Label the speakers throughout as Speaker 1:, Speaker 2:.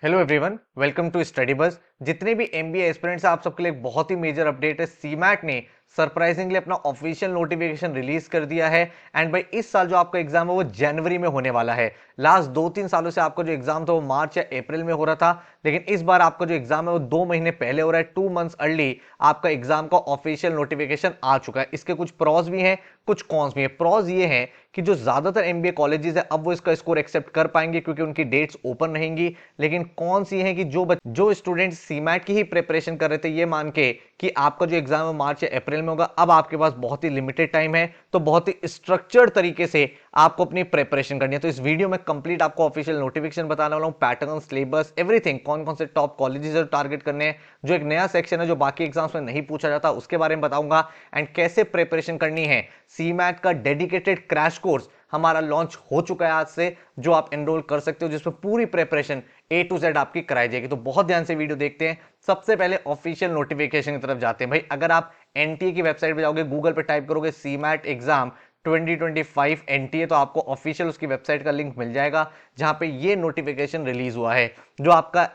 Speaker 1: Hello everyone, welcome to study bus. जितने भी MBA aspirants हैं, आप सबके लिए एक बहुत ही मेजर अपडेट है। सीमैट ने सरप्राइजिंगली अपना ऑफिशियल नोटिफिकेशन रिलीज कर दिया है। एंड भाई इस साल जो आपका एग्जाम है वो जनवरी में होने वाला है। लास्ट 2-3 सालों से आपका जो एग्जाम था वो मार्च या अप्रैल में हो रहा था, लेकिन इस बार आपका जो एग्जाम है वो 2 महीने पहले हो रहा है। 2 मंथ्स अर्ली आपका एग्जाम का ऑफिशियल नोटिफिकेशन आ चुका है। इसके कुछ प्रॉस भी हैं, कुछ कॉन्स भी हैं। प्रॉस ये हैं कि जो ज्यादातर एमबीए कॉलेजेस है अब वो इसका स्कोर एक्सेप्ट कर पाएंगे क्योंकि उनकी डेट्स ओपन रहेंगी। लेकिन कौन सी है कि जो स्टूडेंट सीमैट की ही प्रिपरेशन कर रहे थे ये मान के कि आपका जो एग्जाम है मार्च या अप्रैल में होगा, अब आपके पास बहुत ही लिमिटेड टाइम है, तो बहुत ही स्ट्रक्चर्ड तरीके से आपको अपनी प्रिपरेशन करनी है। तो इस वीडियो में कंप्लीट आपको ऑफिशियल नोटिफिकेशन बताने वाला हूं, पैटर्न, सिलेबस, एवरीथिंग, कौन कौन से टॉप कॉलेजेस टारगेट करने हैं, जो एक नया सेक्शन है जो बाकी एग्जाम्स में नहीं पूछा जाता उसके बारे में बताऊंगा, एंड कैसे प्रिपरेशन करनी है। सीमैट का डेडिकेटेड क्रैश कोर्स हमारा लॉन्च हो चुका है आज से, जो आप एनरोल कर सकते हो, जिसमें पूरी प्रिपरेशन ए टू जेड आपकी कराई जाएगी। तो बहुत ध्यान से वीडियो देखते हैं। सबसे पहले ऑफिशियल नोटिफिकेशन की तरफ जाते हैं। भाई अगर आप एनटीए की वेबसाइट पे जाओगे, गूगल पे टाइप करोगे सीमैट एग्जाम 2025 एनटीए, तो आपको ऑफिशियल उसकी वेबसाइट का लिंक मिल जाएगा जहां पे ये नोटिफिकेशन रिलीज हुआ है। जो आपका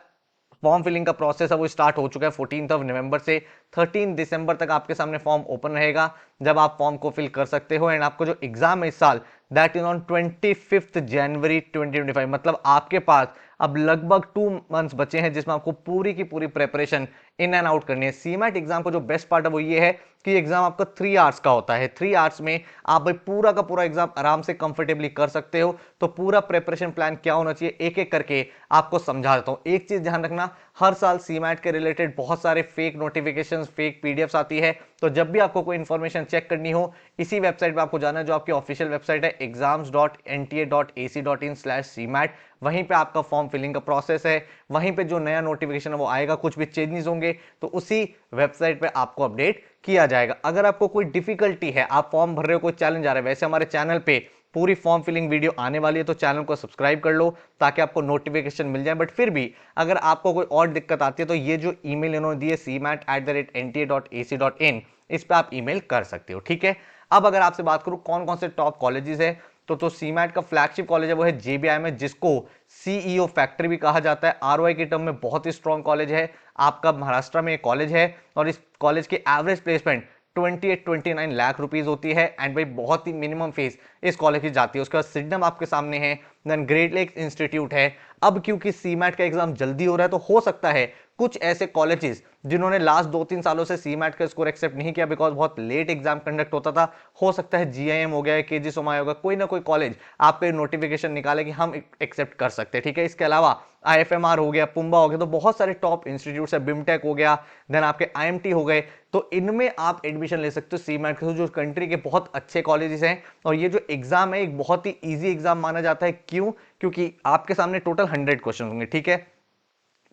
Speaker 1: फॉर्म फिलिंग का प्रोसेस है वो स्टार्ट हो चुका है 14 नवंबर से। 13 दिसंबर तक आपके सामने फॉर्म ओपन रहेगा जब आप फॉर्म को फिल कर सकते हो। एंड आपको जो एग्जाम है इस साल, दैट इज ऑन 25 जनवरी 2025। मतलब आपके पास अब लगभग 2 मंथ्स बचे हैं जिसमें आपको पूरी की पूरी प्रिपरेशन इन एंड आउट करनी है। सीमैट एग्जाम का जो बेस्ट पार्ट है वो ये है कि एग्जाम आपका 3 आवर्स का होता है। 3 आवर्स में आप भाई पूरा का पूरा एग्जाम आराम से कंफर्टेबली कर सकते हो। तो पूरा प्रिपरेशन प्लान क्या होना चाहिए एक एक करके आपको समझा देता हूं। एक चीज ध्यान रखना, हर साल सीमैट के रिलेटेड बहुत सारे फेक नोटिफिकेशंस, फेक पीडीएफ्स आती है। तो जब भी आपको कोई इंफॉर्मेशन चेक करनी हो, इसी वेबसाइट पे आपको जाना है जो आपकी ऑफिशियल वेबसाइट है exams.nta.ac.in/cmat। वहीं पे आपका फॉर्म फिलिंग का प्रोसेस है, वहीं पे जो नया नोटिफिकेशन है वो आएगा, कुछ भी चेंजेस होंगे तो उसी वेबसाइट पे आपको अपडेट किया जाएगा। अगर आपको कोई डिफिकल्टी है, आप फॉर्म भर रहे हो, कोई चैलेंज आ रहा है, वैसे हमारे चैनल पे पूरी फॉर्म फिलिंग वीडियो आने वाली है, तो चैनल को सब्सक्राइब कर लो ताकि आपको नोटिफिकेशन मिल जाए। बट फिर भी अगर आपको कोई और दिक्कत आती है तो ये जो ईमेल इन्होंने दी है cmat@nta.ac.in, इस पे आप ईमेल कर सकते हो, ठीक है। अब अगर आपसे बात करूं कौन कौन से टॉप कॉलेजेस है, तो सीमैट का फ्लैगशिप कॉलेज है वो है जेबीआईएम में, जिसको सीईओ फैक्ट्री भी कहा जाता है। आरओआई के टर्म में बहुत ही स्ट्रॉन्ग कॉलेज है। आपका महाराष्ट्र में एक कॉलेज है और इस कॉलेज की एवरेज प्लेसमेंट 28-29 लाख रुपीस होती है। एंड भाई बहुत ही मिनिमम फीस इस कॉलेज की जाती है। उसके बाद सिडनम आपके सामने है, देन ग्रेट लेक्स इंस्टीट्यूट है। अब क्योंकि सीमैट का एग्जाम जल्दी हो रहा है तो हो सकता है कुछ ऐसे कॉलेजेस जिन्होंने लास्ट 2-3 सालों से सीमैट का स्कोर एक्सेप्ट नहीं किया बिकॉज बहुत लेट एग्जाम कंडक्ट होता था, हो सकता है जीआईएम हो गया, केजी सोमाई होगा, कोई ना कोई कॉलेज आप पे नोटिफिकेशन निकाले कि हम एक्सेप्ट कर सकते हैं, ठीक है। इसके अलावा आईएफएमआर हो गया, पुम्बा हो गया, तो बहुत सारे टॉप इंस्टीट्यूट्स है, बिमटेक हो गया, देन आपके आईएमटी हो गए, तो इनमें आप एडमिशन ले सकते हो सीमैट के, जो कंट्री के बहुत अच्छे कॉलेजेस हैं। और ये जो एग्जाम है एक बहुत ही इजी एग्जाम माना जाता है। क्यों? क्योंकि आपके सामने टोटल 100 क्वेश्चन होंगे, ठीक है।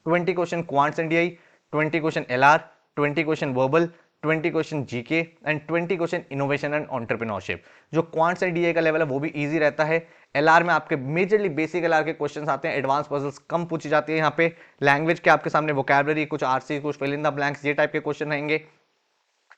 Speaker 1: 20 question quants and DI, 20 question LR, 20 question verbal, 20 question GK and 20 question innovation and entrepreneurship. जो क्वांट्स एंड डीआई का लेवल है वो भी इजी रहता है। एलआर में आपके मेजरली बेसिक एलआर के क्वेश्चंस आते हैं, एडवांस पजल्स कम पूछी जाती है यहाँ पे। लैंग्वेज के आपके सामने वोकैबुलरी, कुछ आरसी, कुछ फिल इन द ब्लैंक्स, ये टाइप के क्वेश्चन रहेंगे।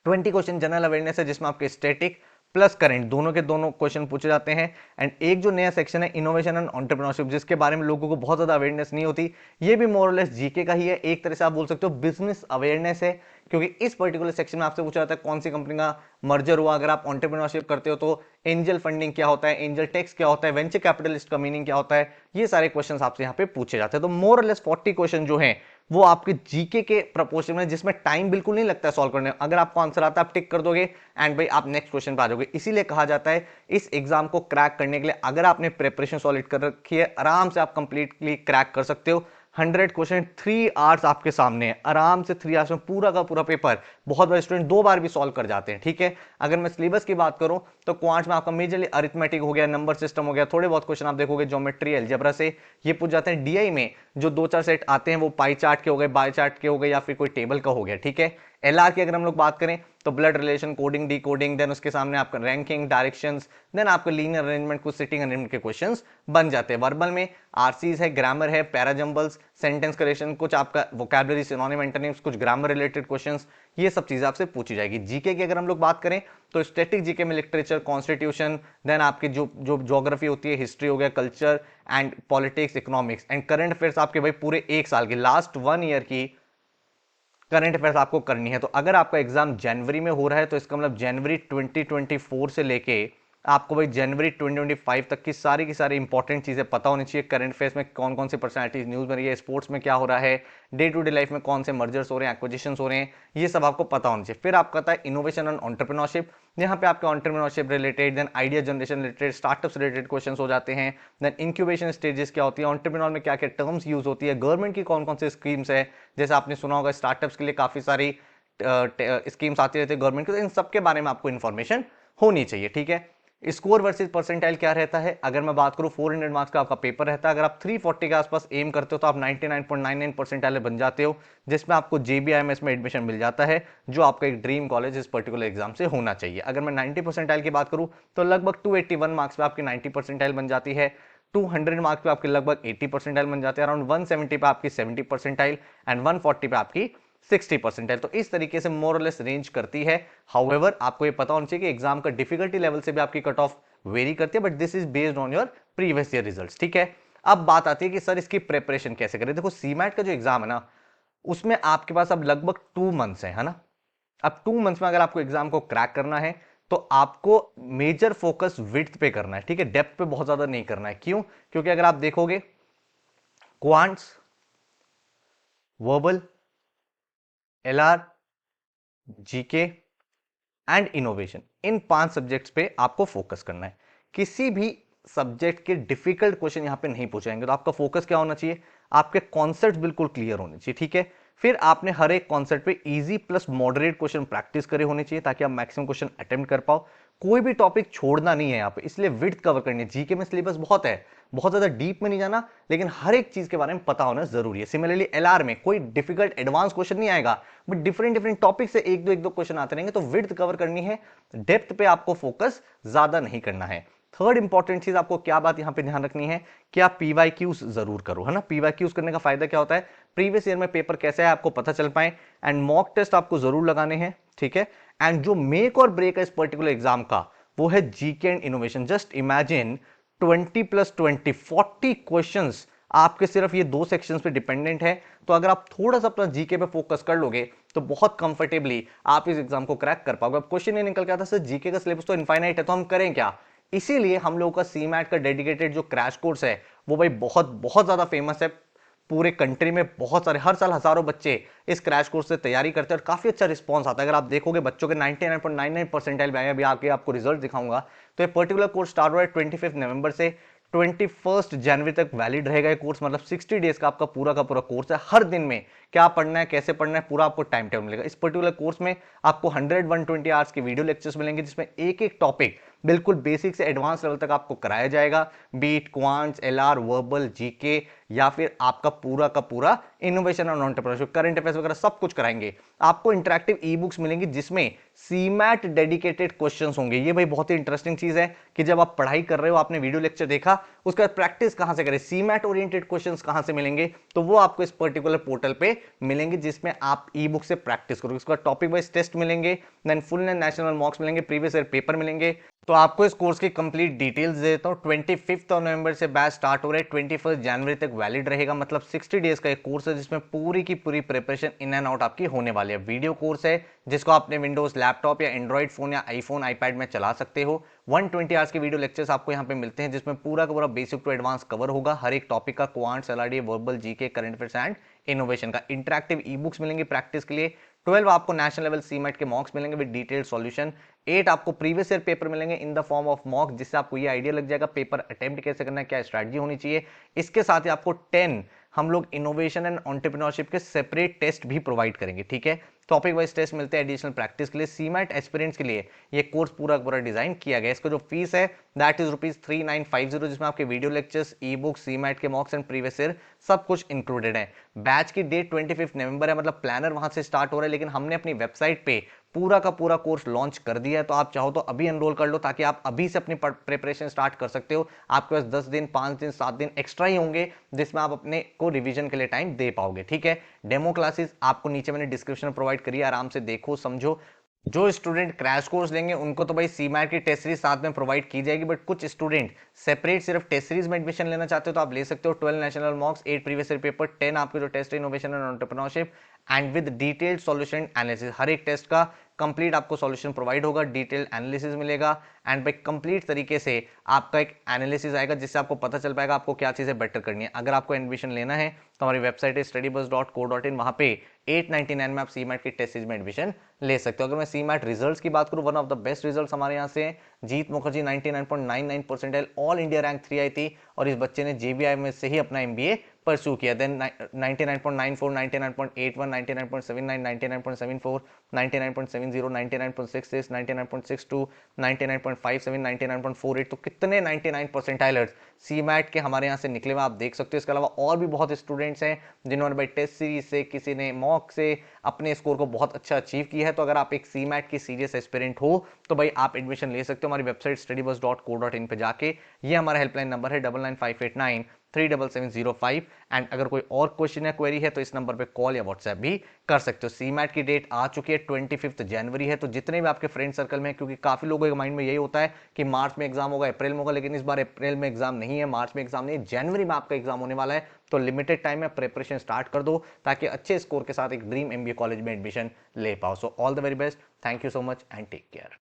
Speaker 1: 20 क्वेश्चन जनरल अवेयरनेस है जिसमें आपके स्टैटिक प्लस करंट दोनों के दोनों क्वेश्चन पूछे जाते हैं। एंड एक जो नया सेक्शन है इनोवेशन एंड एंटरप्रेन्योरशिप, जिसके बारे में लोगों को बहुत ज्यादा अवेयरनेस नहीं होती, ये भी मोर और लेस जीके का ही है। एक तरह से आप बोल सकते हो बिजनेस अवेयरनेस है, क्योंकि इस पर्टिकुलर सेक्शन में आपसे पूछा जाता है कौन सी कंपनी का मर्जर हुआ। अगर आप एंटरप्रेन्योरशिप करते हो तो एंजल फंडिंग क्या होता है, एंजल टैक्स क्या होता है, वेंचर कैपिटलिस्ट का मीनिंग क्या होता है, ये सारे क्वेश्चन आपसे यहाँ पे पूछे जाते हैं। तो मोर और लेस 40 क्वेश्चन जो है वो आपके जीके के प्रपोर्शन में, जिसमें टाइम बिल्कुल नहीं लगता है सॉल्व करने में। अगर आपको आंसर आता है आप टिक कर दोगे एंड भाई आप नेक्स्ट क्वेश्चन पे आ जाओगे। इसीलिए कहा जाता है इस एग्जाम को क्रैक करने के लिए अगर आपने प्रिपरेशन सॉलिड कर रखी है, आराम से आप कंप्लीटली क्रैक कर सकते हो। 100 क्वेश्चन 3 आवर्स आपके सामने है, आराम से 3 आवर्स में पूरा का पूरा पेपर बहुत बड़े स्टूडेंट 2 बार भी सॉल्व कर जाते हैं, ठीक है। अगर मैं सिलेबस की बात करूं तो क्वांट्स में आपका मेजरली अरिथमेटिक हो गया, नंबर सिस्टम हो गया, थोड़े बहुत क्वेश्चन आप देखोगे ज्योमेट्री, अलजेब्रा से ये पूछ जाते हैं। डीआई में जो 2-4 सेट आते हैं वो पाई चार्ट के हो गए, बाय चार्ट के हो गए, या फिर कोई टेबल का हो गया, ठीक है। LR की अगर हम लोग बात करें तो blood relation, coding, decoding, then उसके सामने आपका रैंकिंग, डायरेक्शंस, देन आपका लीनियर अरेंजमेंट, कुछ सिटिंग अरेंजमेंट के क्वेश्चंस बन जाते हैं। वर्बल में आरसीज है, ग्रामर है, पैराजम्बल्स, सेंटेंस करेक्शन, कुछ आपका वोकैबुलरी, सिनोनिम, एंटोनिम्स, कुछ ग्रामर रिलेटेड क्वेश्चंस, ये सब चीजें आपसे पूछी जाएगी। जीके की अगर हम लोग बात करें तो स्टैटिक जीके में लिटरेचर, कॉन्स्टिट्यूशन, देन आपकी जो जो ज्योग्राफी होती है, हिस्ट्री हो गया, culture and politics, economics and current affairs आपके भाई पूरे एक साल की, लास्ट 1 ईयर की करंट अफेयर्स आपको करनी है। तो अगर आपका एग्जाम जनवरी में हो रहा है तो इसका मतलब जनवरी 2024 से लेके आपको भाई जनवरी 2025 तक की सारी इंपॉर्टेंट चीजें पता होनी चाहिए। करंट अफेयर्स में कौन कौन सी पर्सनैलिटीज न्यूज में रही है, स्पोर्ट्स में क्या हो रहा है, डे टू डे लाइफ में कौन से मर्जर्स हो रहे हैं, एक्विजिशंस हो रहे हैं, ये सब आपको पता होना चाहिए। फिर आपका आता है इनोवेशन एंड एंटरप्रेन्योरशिप, यहाँ पे आपके entrepreneurship related, then idea generation related, startups related questions हो जाते हैं। देन इंक्यूबेशन स्टेजेस क्या होती है, एंटरप्रेन्योर में क्या क्या टर्म्स यूज होती है, गवर्नमेंट की कौन कौन सी स्कीम्स है, जैसे आपने सुना होगा स्टार्टअप्स के लिए काफी सारी स्कीम्स आती रहती है गवर्नमेंट की, तो इन सब के बारे में आपको इन्फॉर्मेशन होनी चाहिए। ठीक है, स्कोर वर्सेस परसेंटाइल क्या रहता है, अगर मैं बात करूं 400 मार्क्स का आपका पेपर रहता है। अगर आप 340 के आसपास एम करते हो तो आप 99.99 परसेंटाइल बन जाते हो, जिसमें आपको JBIMS में एडमिशन मिल जाता है, जो आपका एक ड्रीम कॉलेज इस पर्टिकुलर एग्जाम से होना चाहिए। अगर मैं 90 परसेंटाइल की बात करूं तो लगभग 281 मार्क्स पे आपकी 90 परसेंटाइल बन जाती है, 200 मार्क्स पे आपके लगभग 80 परसेंटाइल बन जाते हैं, अराउंड 170 पे आपकी 70 परसेंटाइल एंड 140 पे आपकी 60 परसेंटाइल। तो इस तरीके से मोरलेस रेंज करती है। हाउएवर आपको ये पता होना चाहिए कि एग्जाम का डिफिकल्टी लेवल से भी आपकी कट ऑफ वेरी करती है, but this is based on your previous year results. ठीक है, अब बात आती है कि सर इसकी प्रिपरेशन कैसे करें। देखो सीमैट का जो एग्जाम है ना, उसमें आपके पास अब लगभग 2 मंथ्स है ना। अब 2 मंथ्स में अगर आपको एग्जाम को क्रैक करना है तो आपको मेजर फोकस विड्थ पे करना है। ठीक है, डेप्थ पे बहुत ज्यादा नहीं करना है। क्यों? क्योंकि अगर आप देखोगे quants, verbal, LR, GK and innovation, in 5 subjects पे आपको फोकस करना है। किसी भी सब्जेक्ट के डिफिकल्ट क्वेश्चन यहां पे नहीं पूछेंगे, तो आपका फोकस क्या होना चाहिए, आपके कॉन्सेप्ट बिल्कुल क्लियर होने चाहिए। ठीक है, फिर आपने हर एक कॉन्सेप्ट पे easy plus moderate question practice करे होने चाहिए, ताकि आप मैक्सिमम क्वेश्चन अटेम्प्ट कर पाओ। कोई भी टॉपिक छोड़ना नहीं है यहाँ पे, इसलिए विड्थ कवर करनी है। जीके में सिलेबस बहुत है, बहुत ज्यादा डीप में नहीं जाना, लेकिन हर एक चीज के बारे में पता होना जरूरी है। सिमिलरली LR में कोई डिफिकल्ट एडवांस क्वेश्चन नहीं आएगा, बट डिफरेंट डिफरेंट टॉपिक से एक दो क्वेश्चन आते रहेंगे, तो विड्थ कवर करनी है, डेप्थ पे आपको फोकस ज्यादा नहीं करना है। थर्ड इंपॉर्टेंट चीज आपको क्या बात यहां पे ध्यान रखनी है कि आप PYQs जरूर करो, है ना। PYQs करने का फायदा क्या होता है, प्रीवियस ईयर में पेपर कैसे है आपको पता चल पाए, एंड मॉक टेस्ट आपको जरूर लगाने हैं। ठीक है, एंड जो मेक और ब्रेक है इस पर्टिकुलर एग्जाम का, वो है GK and innovation. Just imagine 20+20 40 questions आपके सिर्फ ये 2 सेक्शंस पे डिपेंडेंट है। तो अगर आप थोड़ा सा अपना जीके पे फोकस कर लोगे तो बहुत कंफर्टेबली आप इस एग्जाम को क्रैक कर पाओगे। अब क्वेश्चन ये निकल के आता है सर जीके का सिलेबस तो इनफाइनाइट है, तो हम करें क्या। इसीलिए हम लोगों का सीमैट का डेडिकेटेड जो क्रैश कोर्स है वो भाई बहुत बहुत ज्यादा फेमस है। पूरे कंट्री में बहुत सारे, हर साल हजारों बच्चे इस क्रैश कोर्स से तैयारी करते हैं और काफी अच्छा रिस्पांस आता है। अगर आप देखोगे बच्चों के 99.99 परसेंटाइल में अभी आके आपको रिजल्ट दिखाऊंगा। तो ये पर्टिकुलर कोर्स स्टार्ट हुआ है 25 नवंबर से, 21 जनवरी तक वैलिड रहेगा ये कोर्स। मतलब 60 डेज का आपका पूरा का पूरा कोर्स है। हर दिन में क्या पढ़ना है, कैसे पढ़ना है, पूरा आपको टाइम टेबल मिलेगा। इस पर्टिकुलर कोर्स में आपको 100-120 आवर्स के वीडियो लेक्चर्स मिलेंगे, जिसमें एक एक टॉपिक बिल्कुल बेसिक से एडवांस लेवल तक आपको कराया जाएगा। बीट, क्वांट्स, LR, वर्बल, जीके, या फिर आपका पूरा का पूरा इनोवेशन और एंटरप्रेन्योरशिप, करंट अफेयर्स वगैरह सब कुछ कराएंगे। आपको इंटरेक्टिव ई बुक्स मिलेंगी जिसमें सीमैट डेडिकेटेड क्वेश्चंस होंगे। ये भाई बहुत ही इंटरेस्टिंग चीज है कि जब आप पढ़ाई कर रहे हो, आपने वीडियो लेक्चर देखा, उसका प्रैक्टिस कहां से करें, सीमैट ओरिएंटेड क्वेश्चंस कहां से मिलेंगे, तो वो आपको इस पर्टिकुलर पोर्टल पे मिलेंगे, जिसमें आप ई बुक से प्रैक्टिस करोगे। उसका टॉपिक वाइज टेस्ट मिलेंगे, then full and national mocks मिलेंगे, प्रीवियस ईयर पेपर मिलेंगे। तो आपको इस कोर्स की कंप्लीट डिटेल्स देता हूं। 25 नवंबर से बैच स्टार्ट हो रहा है, 21 जनवरी तक वैलिड रहेगा। मतलब 60 डेज का एक कोर्स है, जिसमें पूरी की पूरी प्रिपरेशन इन एंड आउट आपकी होने वाली है। वीडियो कोर्स है जिसको आपने विंडोज लैपटॉप या एंड्रॉइड फोन या आईफोन, आईपैड में चला सकते हो। 120 आवर्स के वीडियो लेक्चर्स आपको यहाँ पे मिलते हैं, जिसमें पूरा का पूरा बेसिक टू एडवांस कवर होगा। हर एक टॉपिक का, quants, LRD, verbal, GK, current affairs and innovation का। इंटरेक्टिव ई बुक्स मिलेंगे प्रैक्टिस के लिए। 12 आपको नेशनल लेवल सीमैट के मॉक्स मिलेंगे विद डिटेल्ड सॉल्यूशन। 8 आपको प्रीवियस ईयर पेपर मिलेंगे in the form of mock, जिससे आपको ये आइडिया लग जाएगा पेपर अटेम्प्ट कैसे करना है, क्या स्ट्रैटेजी होनी चाहिए। इसके साथ ही आपको 10 हम लोग इनोवेशन एंड एंटरप्रेन्योरशिप के सेपरेट टेस्ट भी प्रोवाइड करेंगे। ठीक है, टॉपिक वाइज टेस्ट मिलते हैं एडिशनल प्रैक्टिस के लिए। सीमैट एस्पिरेंट्स के लिए ये कोर्स पूरा पूरा डिजाइन किया गया है। इसका जो फीस है दैट इज ₹3950, जिसमें आपके वीडियो लेक्चर्स, ई बुक, सीमैट के मॉक्स एंड प्रीवियस ईयर सब कुछ इंक्लूडेड है। बैच की डेट 25 नवंबर है, मतलब प्लानर वहां से स्टार्ट हो रहा है, लेकिन हमने अपनी वेबसाइट पे पूरा का पूरा कोर्स लॉन्च कर दिया है। तो आप चाहो तो अभी एनरोल कर लो, ताकि आप अभी से अपनी प्रिपरेशन स्टार्ट कर सकते हो। आपके पास 10 दिन, 5 दिन, 7 दिन एक्स्ट्रा ही होंगे, जिसमें आप अपने को रिवीजन के लिए टाइम दे पाओगे। ठीक है, डेमो क्लासेस आपको नीचे मैंने डिस्क्रिप्शन में प्रोवाइड करी है, आराम से देखो समझो। जो स्टूडेंट क्रैश कोर्स लेंगे उनको तो भाई सीमैट की टेस्ट सीरीज साथ में प्रोवाइड की जाएगी, बट कुछ स्टूडेंट सेपरेट सिर्फ टेस्ट सीरीज में एडमिशन लेना चाहते हो तो आप ले सकते हो। 12 national mocks, 8 previous year paper, 10 आपके जो test innovation and entrepreneurship and with detailed solution analysis. हर एक टेस्ट का कंप्लीट आपको सॉल्यूशन प्रोवाइड होगा, डिटेल्ड एनालिसिस मिलेगा एंड भाई कंप्लीट तरीके से आपका एक एनालिसिस आएगा, जिससे आपको पता चल पाएगा आपको क्या चीजें बेटर करनी है। अगर आपको एडमिशन लेना है तो हमारी वेबसाइट है studybus.co.in, वहां पे 899 में आप सीमैट की टेस्ट सीरीज में एडमिशन ले सकते हो। अगर मैं सीमैट रिजल्ट्स की बात करूं, one of the best results हमारे यहाँ से Jeet Mukherjee 99.99 percentile, all India rank 3 आई थी, और इस बच्चे ने जेबीआई में से ही अपना एमबीए परस्यू किया। देन 99.94, 99.81, 99.79, 99.74, 99.70, 99.66, 99.62, 99.57, 99.48, तो कितने 99 परसेंटाइलर्स सीमैट के हमारे यहाँ से निकले हुए आप देख सकते हो। इसके अलावा और भी बहुत स्टूडेंट्स हैं जिन्होंने भाई टेस्ट सीरीज से, किसी ने मॉक से अपने स्कोर को बहुत अच्छा अचीव किया है। तो अगर आप एक सीमैट की सीरियस एस्पिरेंट हो तो भाई आप एडमिशन ले सकते हो हमारी वेबसाइट studybus.co.in पे जाके। ये हमारा हेल्पलाइन नंबर है 9958937705, एंड अगर कोई और क्वेश्चन या क्वेरी है तो इस नंबर पे कॉल या व्हाट्सएप भी कर सकते हो। सीमैट की डेट आ चुकी है, 25 जनवरी है, तो जितने भी आपके फ्रेंड सर्कल में, क्योंकि काफी लोगों के माइंड में यही होता है कि मार्च में एग्जाम होगा, अप्रैल में होगा, लेकिन इस बार अप्रैल में एग्जाम नहीं है, मार्च में एग्जाम नहीं है, जनवरी में आपका एग्जाम होने वाला है। तो लिमिटेड टाइम में प्रिपरेशन स्टार्ट कर दो, ताकि अच्छे स्कोर के साथ एक ड्रीम एमबीए कॉलेज में एडमिशन ले पाओ। So all the very best, thank you so much and take care.